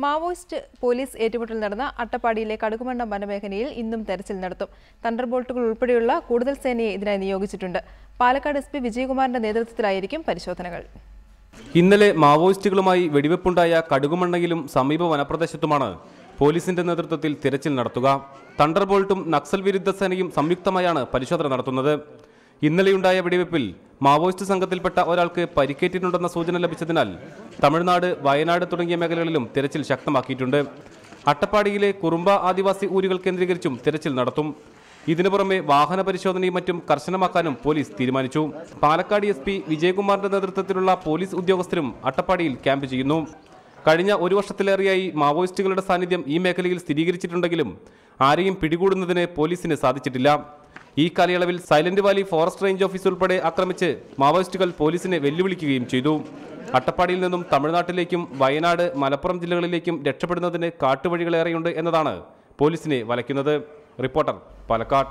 Maoist police ഏറ്റുമുട്ടൽ നടന്ന അട്ടപ്പാടിയിലെ കടുകുമണ്ഡം വനമേഖലയിൽ ഇന്നും തെരച്ചിൽ നടത്തും. തണ്ടർബോൾട്ടുകൾ ഉൾപ്പെടെയുള്ള കൂടുതൽ സേനയെ ഇതിനായി നിയോഗിച്ചിട്ടുണ്ട്. പാലക്കാട് SP വിജയകുമാറിന്റെ നേതൃത്വത്തിലായിരിക്കും പരിശോധനകൾ. ഇന്നലെ മാവോയിസ്റ്റുകളുമായി വെടിവെപ്പുണ്ടായ കടുകുമണ്ണയിലും സമീപ വനപ്രദേശത്തുമാണ് പോലീസിന്റെ നേതൃത്വത്തിൽ തിരച്ചിൽ നടത്തുക. തണ്ടർബോൾട്ടും നക്സൽ വിരുദ്ധ സേനയും സംയുക്തമായാണ് പരിശോധന നടത്തുന്നത്. ഇന്നലെയുണ്ടായ വെടിവെപ്പിൽ മാവോയിസ്റ്റ് സംഘത്തിൽപ്പെട്ട ഒരാൾക്ക് പരിക്കേറ്റിട്ടുണ്ടെന്ന സൂചന ലഭിച്ചതിനാൽ തമിഴ്നാട്, വയനാട് തുടങ്ങിയ മേഖലകളിലും തിരച്ചിൽ ശക്തമാക്കിയിട്ടുണ്ട്. അട്ടപ്പാടിയിലെ കുറുമ്പ ആദിവാസി ഊരുകൾ കേന്ദ്രീകരിച്ചും തിരച്ചിൽ നടത്തും. ഇതിനു പുറമെ വാഹന പരിശോധനയും മറ്റും കർശനമാക്കാനും പോലീസ് തീരുമാനിച്ചു. പാലക്കാട് SP വിജയകുമാറിന്റെ നേതൃത്വത്തിലുള്ള പോലീസ് ഉദ്യോഗസ്ഥരും അട്ടപ്പാടിയിൽ ക്യാമ്പ് ചെയ്യുന്നു. കഴിഞ്ഞ ഒരു വർഷത്തിലേറെയായി മാവോയിസ്റ്റുകളുടെ സാന്നിധ്യം ഈ മേഖലയിൽ സ്ഥിരീകരിച്ചിട്ടുണ്ടെങ്കിലും ആരെയും പിടികൂടുന്നതിന് പോലീസിന് സാധിച്ചിട്ടില്ല. ഈ കാലയളവിൽ silent Valley forest range office ഉൾപ്പെടെ ആക്രമിച്ച് മാവോയിസ്റ്റുകൾ പോലീസിനെ വെല്ലുവിളിക്കുകയും ചെയ്തു. അട്ടപ്പാടിയിൽ നിന്നും തമിഴ്നാട്ടിലേക്കും വയനാട്, മലപ്പുറം ജില്ലകളിലേക്കും രക്ഷപ്പെടുന്നതിന് കാട്ടുവഴികളേറെയുണ്ട് എന്നതാണ് പോലീസിനെ വലയ്ക്കുന്നത്. റിപ്പോർട്ടർ, പാലക്കാട്.